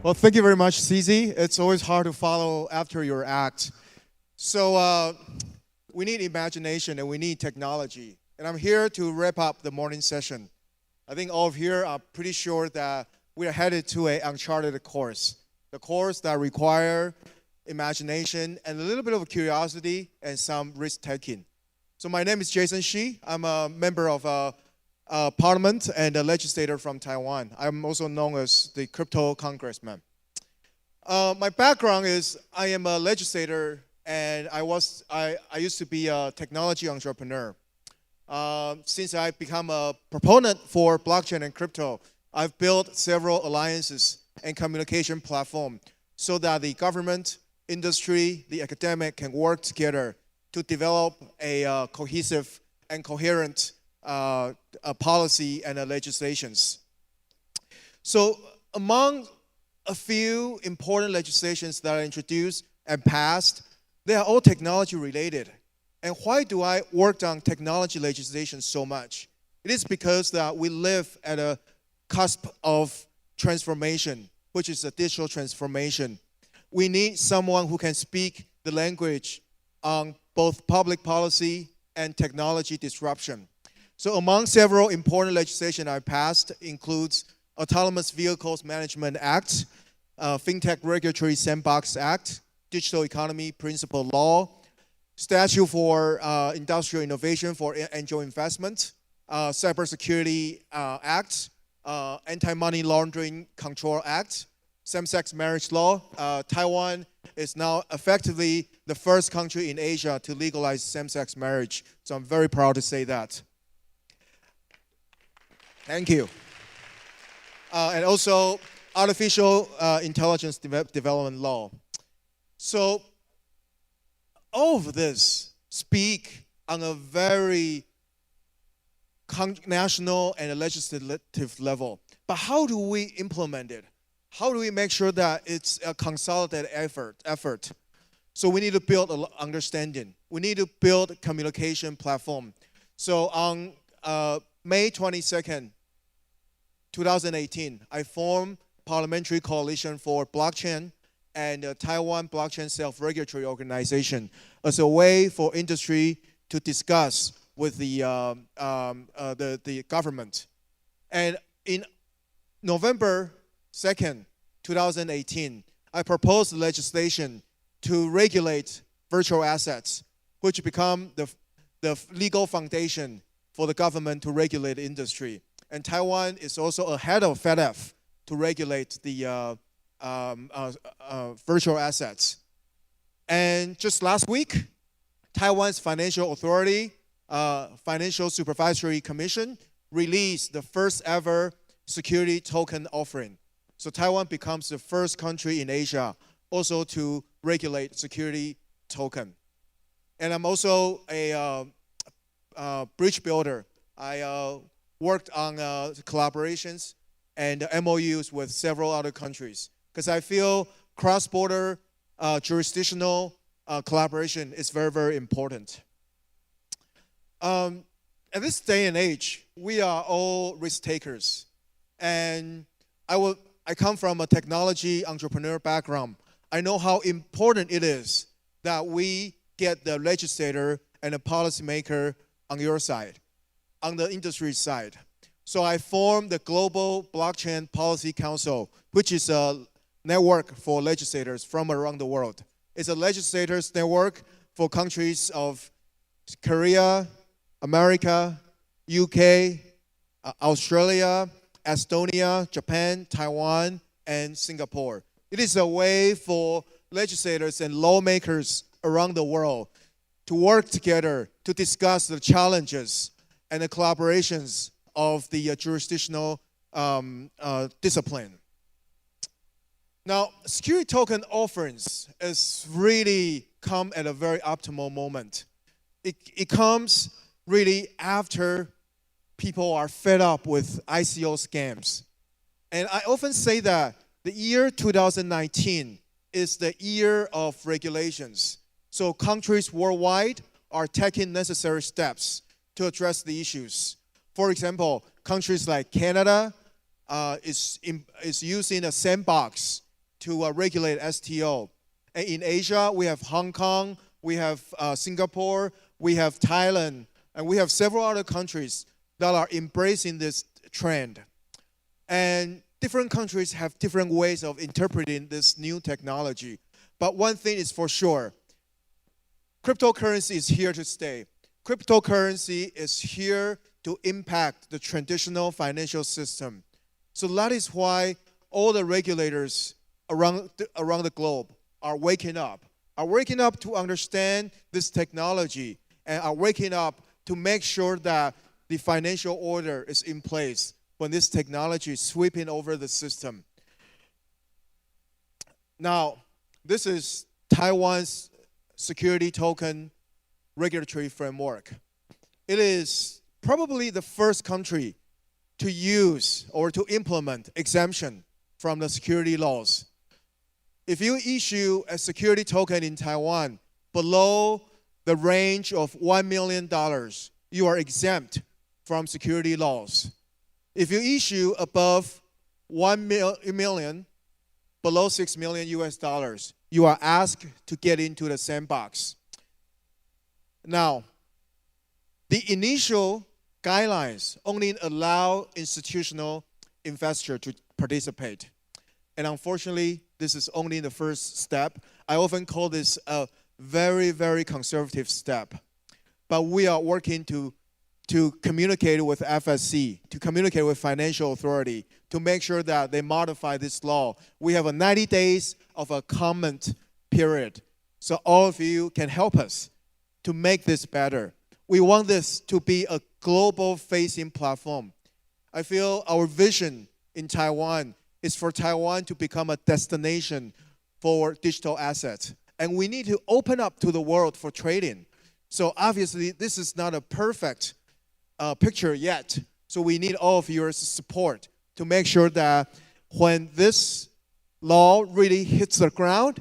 Well, thank you very much, CZ. It's always hard to follow after your act. So we need imagination and we need technology. And I'm here to wrap up the morning session. I think all of you are pretty sure that we are headed to an uncharted course. The course that requires imagination and a little bit of curiosity and some risk-taking. So my name is Jason Hsu. I'm a member of Parliament and a legislator from Taiwan. I'm also known as the crypto congressman. My background is I am a legislator and I used to be a technology entrepreneur. Since I become a proponent for blockchain and crypto, I've built several alliances and communication platforms so that the government, industry, the academic can work together to develop a cohesive and coherent policy and legislations. So among a few important legislations that are introduced and passed, they are all technology related. And why do I work on technology legislation so much? It is because that we live at a cusp of transformation, which is a digital transformation. We need someone who can speak the language on both public policy and technology disruption. So among several important legislation I passed includes Autonomous Vehicles Management Act, Fintech Regulatory Sandbox Act, Digital Economy Principle Law, Statute for Industrial Innovation for Angel Investment, Cybersecurity Act, Anti-Money Laundering Control Act, Same-Sex Marriage Law. Taiwan is now effectively the first country in Asia to legalize same-sex marriage. So I'm very proud to say that. Thank you. And also Artificial Intelligence Development Law. So all of this speak on a very national and legislative level. But how do we implement it? How do we make sure that it's a consolidated effort? So we need to build an understanding. We need to build a communication platform. So on May 22nd, 2018, I formed Parliamentary Coalition for Blockchain and Taiwan Blockchain Self-Regulatory Organization as a way for industry to discuss with the government. And in November 2nd, 2018, I proposed legislation to regulate virtual assets, which become the legal foundation for the government to regulate the industry. And Taiwan is also ahead of FATF to regulate the virtual assets. And just last week, Taiwan's Financial Authority, Financial Supervisory Commission, released the first ever security token offering. So Taiwan becomes the first country in Asia also to regulate security token. And I'm also a bridge builder. I worked on collaborations and MOUs with several other countries because I feel cross-border jurisdictional collaboration is very, very important. At this day and age, we are all risk takers. And I come from a technology entrepreneur background. I know how important it is that we get the legislator and the policymaker on your side, on the industry side. So I formed the Global Blockchain Policy Council, which is a network for legislators from around the world. It's a legislators network for countries of Korea, America, UK, Australia, Estonia, Japan, Taiwan, and Singapore. It is a way for legislators and lawmakers around the world to work together to discuss the challenges and the collaborations of the jurisdictional discipline. Now, security token offerings is really come at a very optimal moment. It comes really after people are fed up with ICO scams. And I often say that the year 2019 is the year of regulations. So countries worldwide are taking necessary steps to address the issues. For example, countries like Canada is using a sandbox to regulate STO. And in Asia, we have Hong Kong, we have Singapore, we have Thailand, and we have several other countries that are embracing this trend. And different countries have different ways of interpreting this new technology. But one thing is for sure, cryptocurrency is here to stay. Cryptocurrency is here to impact the traditional financial system. So that is why all the regulators around the globe are waking up to understand this technology, and are waking up to make sure that the financial order is in place when this technology is sweeping over the system. Now, this is Taiwan's security token regulatory framework. It is probably the first country to use or to implement exemption from the security laws. If you issue a security token in Taiwan below the range of $1 million, you are exempt from security laws. If you issue above 1 million, below $6 million US, you are asked to get into the sandbox. Now, the initial guidelines only allow institutional investors to participate. And unfortunately, this is only the first step. I often call this a very, very conservative step. But we are working to communicate with FSC, to communicate with financial authority, to make sure that they modify this law. We have a 90 days of a comment period. So all of you can help us to make this better. We want this to be a global facing platform. I feel our vision in Taiwan is for Taiwan to become a destination for digital assets. And we need to open up to the world for trading. So obviously, this is not a perfect picture yet. So we need all of your support to make sure that when this law really hits the ground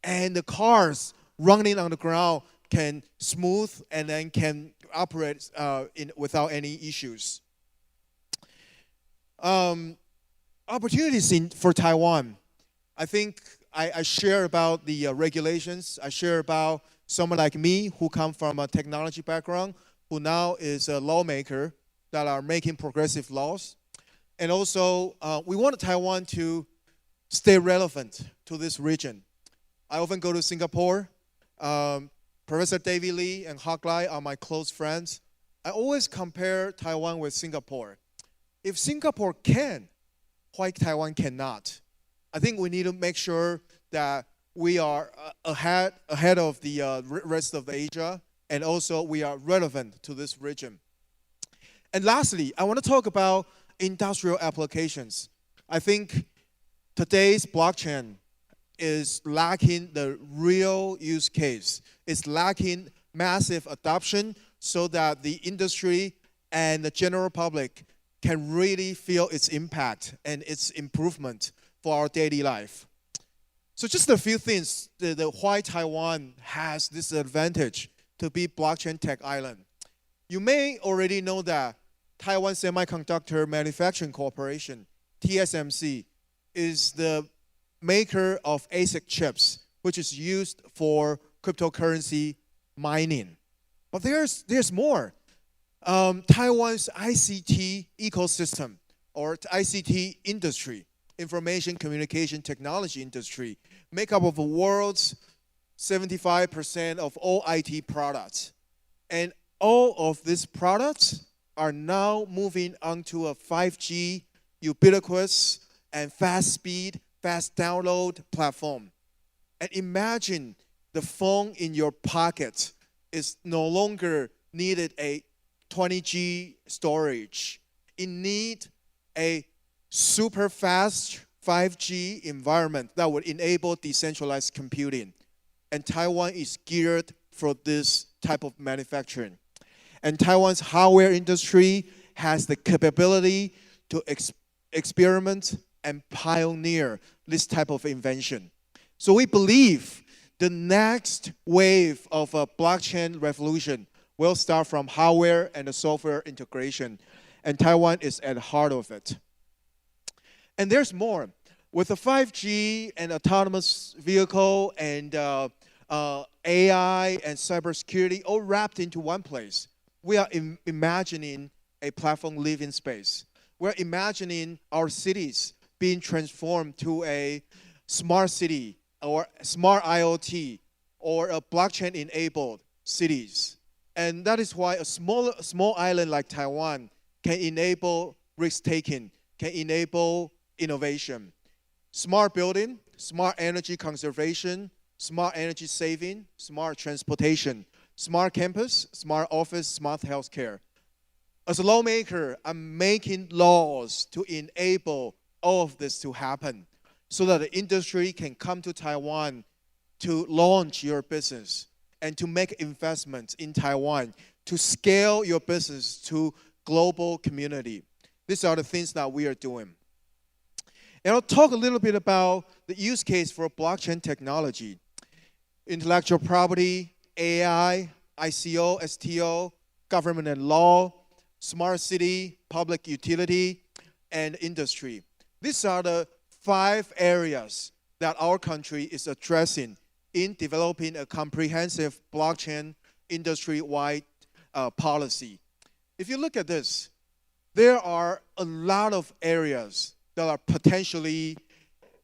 and the cars running on the ground can smooth and then can operate without any issues. Opportunities for Taiwan. I think I share about the regulations. I share about someone like me who come from a technology background, who now is a lawmaker that are making progressive laws. And also, we want Taiwan to stay relevant to this region. I often go to Singapore. Professor David Lee and Hak Lai are my close friends. I always compare Taiwan with Singapore. If Singapore can, why Taiwan cannot? I think we need to make sure that we are ahead of the rest of Asia, and also we are relevant to this region. And lastly, I want to talk about industrial applications. I think today's blockchain is lacking the real use case. It's lacking massive adoption so that the industry and the general public can really feel its impact and its improvement for our daily life. So just a few things, why Taiwan has this advantage to be blockchain tech island. You may already know that Taiwan Semiconductor Manufacturing Corporation, TSMC, is the maker of ASIC chips, which is used for cryptocurrency mining. But there's more. Taiwan's ICT ecosystem, or ICT industry, information communication technology industry, make up of the world's 75% of all IT products. And all of these products are now moving onto a 5G ubiquitous and fast speed, fast download platform. And imagine the phone in your pocket is no longer needed a 20G storage. It needs a super fast 5G environment that would enable decentralized computing. And Taiwan is geared for this type of manufacturing. And Taiwan's hardware industry has the capability to experiment and pioneer this type of invention. So we believe the next wave of a blockchain revolution will start from hardware and the software integration. And Taiwan is at the heart of it. And there's more. With the 5G and autonomous vehicle and AI and cybersecurity all wrapped into one place, we are imagining a platform living space. We're imagining our cities being transformed to a smart city or smart IoT or a blockchain-enabled cities. And that is why a small island like Taiwan can enable risk-taking, can enable innovation. Smart building, smart energy conservation, smart energy saving, smart transportation, smart campus, smart office, smart healthcare. As a lawmaker, I'm making laws to enable all of this to happen so that the industry can come to Taiwan to launch your business and to make investments in Taiwan, to scale your business to global community. These are the things that we are doing. And I'll talk a little bit about the use case for blockchain technology, intellectual property, AI, ICO, STO, government and law, smart city, public utility, and industry. These are the 5 areas that our country is addressing in developing a comprehensive blockchain industry-wide policy. If you look at this, there are a lot of areas that are potentially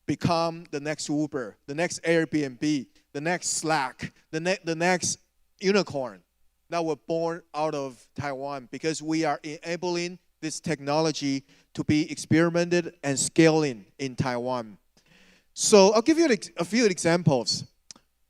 become the next Uber, the next Airbnb, the next Slack, the next unicorn that were born out of Taiwan, because we are enabling this technology to be experimented and scaling in Taiwan. So I'll give you a few examples.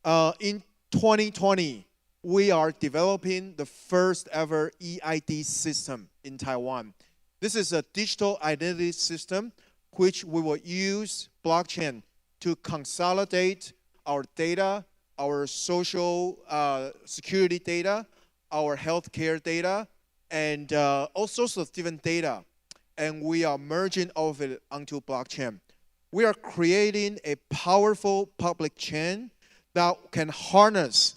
In 2020, we are developing the first ever EID system in Taiwan. This is a digital identity system which we will use blockchain to consolidate our data, our social security data, our healthcare data, and all sorts of different data. And we are merging all of it onto blockchain. We are creating a powerful public chain that can harness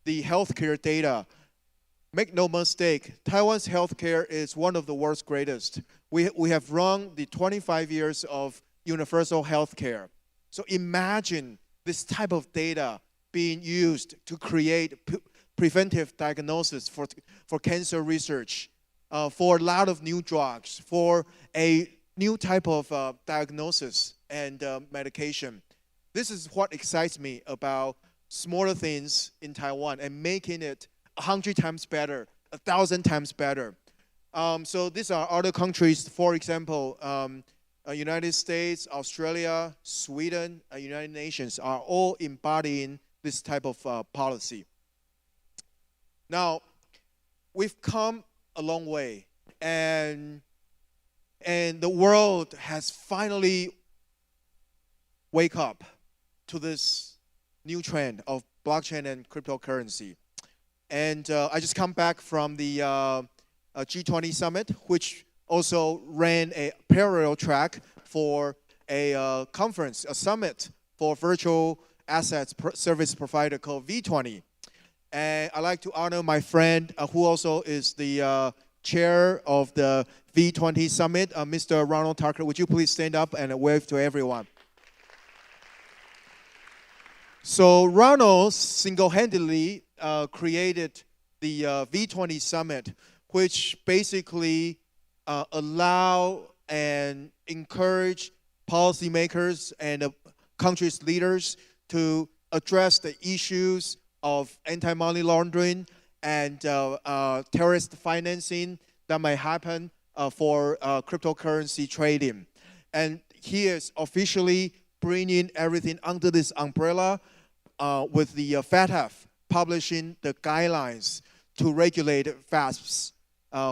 the healthcare data. Make no mistake, Taiwan's healthcare is one of the world's greatest. We have run the 25 years of universal healthcare. So imagine this type of data being used to create preventive diagnosis for cancer research, for a lot of new drugs, for a new type of diagnosis and medication. This is what excites me about smaller things in Taiwan and making it 100 times better, 1,000 times better. So these are other countries, for example, United States, Australia, Sweden, United Nations are all embodying this type of policy. Now, we've come a long way, and the world has finally wake up to this new trend of blockchain and cryptocurrency. And I just come back from the G20 summit, which also ran a parallel track for a conference, a summit for virtual assets service provider called V20. And I'd like to honor my friend who also is the chair of the V20 summit, Mr. Ronald Tucker. Would you please stand up and wave to everyone? So Ronald single-handedly created the V20 summit, which basically allow and encourage policymakers and countries' leaders to address the issues of anti-money laundering and terrorist financing that might happen for cryptocurrency trading. And he is officially bringing everything under this umbrella with the FATF publishing the guidelines to regulate VASPs,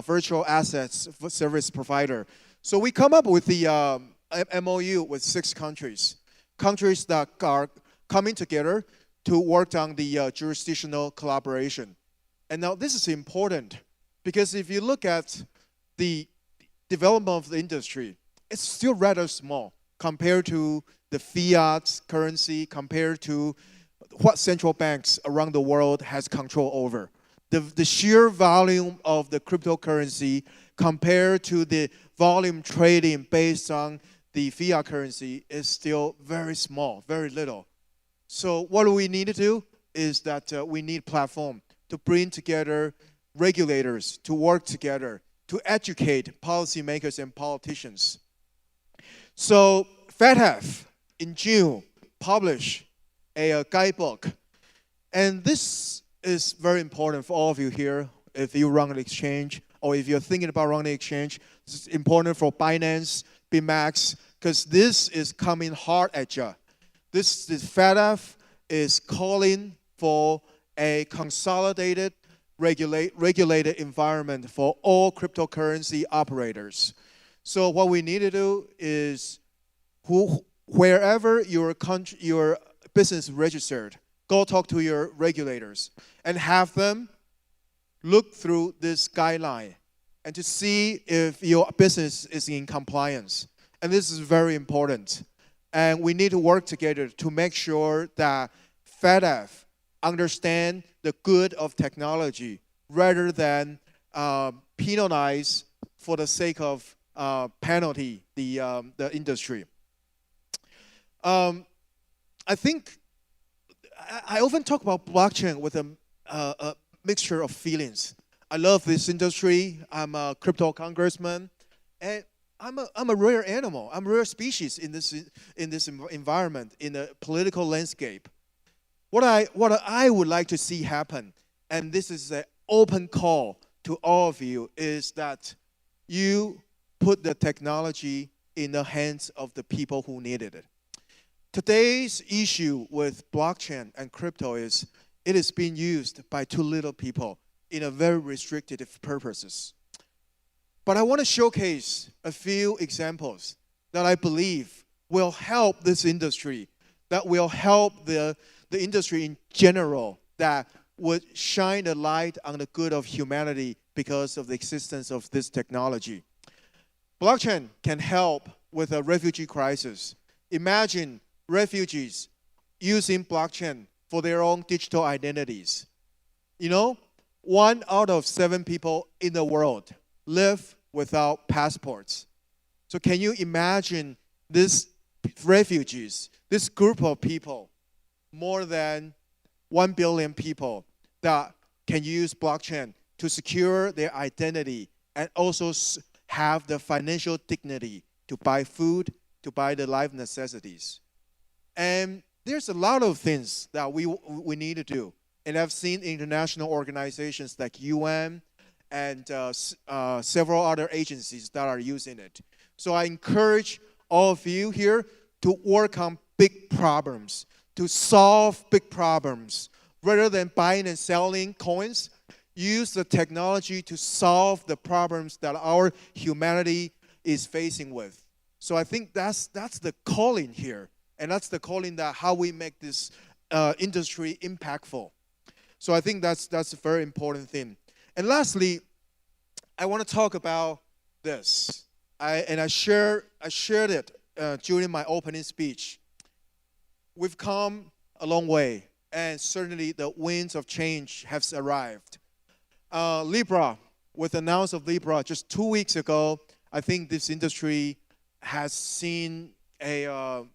virtual assets service provider. So we come up with the MOU with 6 countries that are coming together to work on the jurisdictional collaboration. And now this is important because if you look at the development of the industry, it's still rather small compared to the fiat currency, compared to what central banks around the world has control over. The sheer volume of the cryptocurrency compared to the volume trading based on the fiat currency is still very small, very little. So what we need to do is that we need platform to bring together regulators to work together to educate policymakers and politicians. So FATF in June published a guidebook, and this is very important for all of you here. If you run an exchange, or if you're thinking about running an exchange, this is important for Binance, BMax, because this is coming hard at you. This FATF is calling for a consolidated, regulated environment for all cryptocurrency operators. So what we need to do is, wherever your business is registered, go talk to your regulators and have them look through this guideline and to see if your business is in compliance. And this is very important. And we need to work together to make sure that FATF understand the good of technology rather than penalize for the sake of penalty the industry. I think I often talk about blockchain with a mixture of feelings. I love this industry. I'm a crypto congressman, and I'm a rare animal. I'm a rare species in this environment, in the political landscape. What I would like to see happen, and this is an open call to all of you, is that you put the technology in the hands of the people who needed it. Today's issue with blockchain and crypto is it is being used by too little people in a very restricted purposes. But I want to showcase a few examples that I believe will help this industry, that will help the industry in general, that would shine a light on the good of humanity because of the existence of this technology. Blockchain can help with a refugee crisis. Imagine refugees using blockchain for their own digital identities. You know, 1 out of 7 people in the world live without passports. So can you imagine these refugees, this group of people, more than 1 billion people that can use blockchain to secure their identity and also have the financial dignity to buy food, to buy the life necessities. And there's a lot of things that we need to do. And I've seen international organizations like Yuan and several other agencies that are using it. So I encourage all of you here to work on big problems, to solve big problems. Rather than buying and selling coins, use the technology to solve the problems that our humanity is facing with. So I think that's the calling here. And that's the calling that how we make this industry impactful. So I think that's a very important thing. And lastly, I want to talk about this. I shared it during my opening speech. We've come a long way, and certainly the winds of change have arrived. Libra, with the announcement of Libra just 2 weeks ago, I think this industry has seen a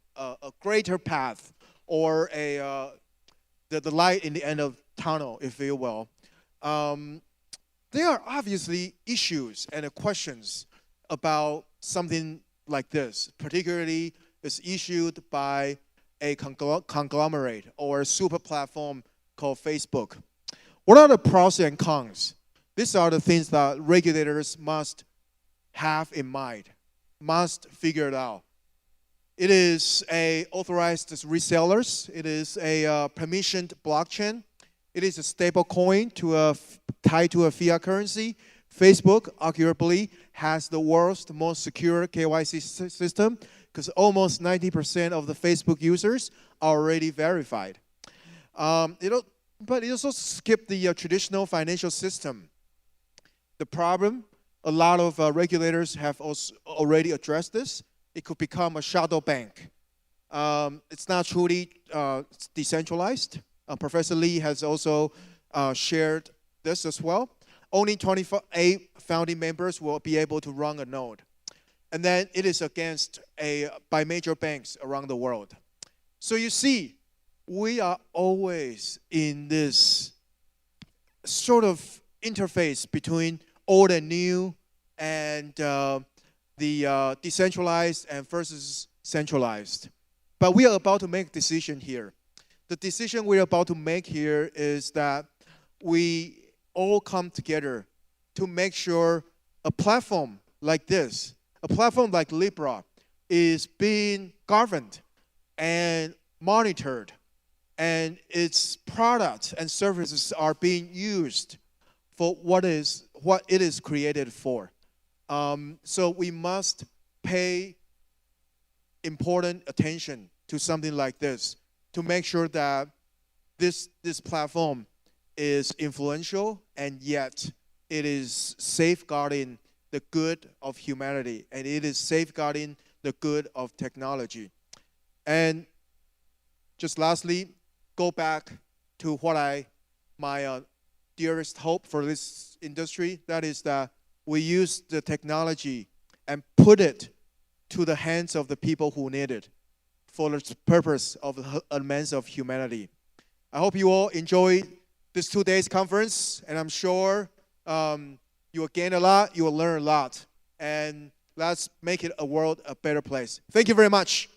greater path, or the light in the end of tunnel, if you will. There are obviously issues and questions about something like this, particularly it's issued by a conglomerate or a super platform called Facebook. What are the pros and cons? These are the things that regulators must have in mind, must figure it out. It is a authorized resellers. It is a permissioned blockchain. It is a stable coin tied to a fiat currency. Facebook arguably has the world's most secure KYC system because almost 90% of the Facebook users are already verified. But it also skipped the traditional financial system. The problem, a lot of regulators have also already addressed this. It could become a shadow bank. It's not truly decentralized. Professor Lee has also shared this as well. Only 28 founding members will be able to run a node. and then it is against by major banks around the world. So you see, we are always in this sort of interface between old and new, and the decentralized and versus centralized. But we are about to make a decision here. The decision we're about to make here is that we all come together to make sure a platform like this, a platform like Libra, is being governed and monitored, and its products and services are being used for what it is created for. So we must pay important attention to something like this to make sure that this platform is influential, and yet it is safeguarding the good of humanity, and it is safeguarding the good of technology. And just lastly, go back to what my dearest hope for this industry, that is that we use the technology and put it to the hands of the people who need it for the purpose of the advance of humanity. I hope you all enjoy this 2 days conference, and I'm sure you will gain a lot, you will learn a lot, and let's make it a world a better place. Thank you very much.